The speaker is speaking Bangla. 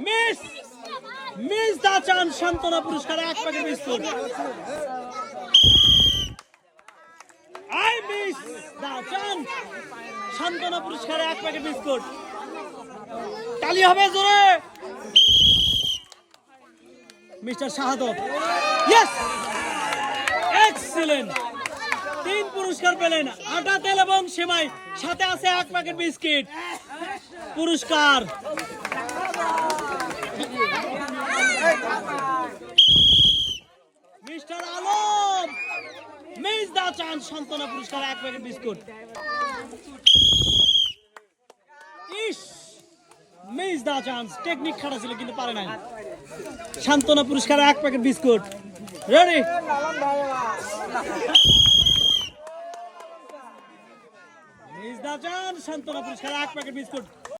মিস মিস দা চান সান্ত্বনা পুরস্কার এক প্যাকেট বিস্কুট। আই মিস দা চান সান্ত্বনা পুরস্কার এক প্যাকেট বিস্কুট। তালি হবে জোরে। মিস্টার শাহাদত, ইয়েস, এক্সিলেন্ট। 3 পুরস্কার পেলেন, আটা, তেল এবং সেমাই, সাথে আছে এক প্যাকেট বিস্কিট পুরস্কার। মিস্টার আলম, মিস দা চান সান্ত্বনা পুরস্কার এক প্যাকেট বিস্কুট। ইস, মিস দা চান্স টেকনিক খারাপ ছিল কিন্তু পারে নাই। সান্ত্বনা পুরস্কার এক প্যাকেট বিস্কুট। রেডি? মিস দা চান সান্ত্বনা পুরস্কার এক প্যাকেট বিস্কুট।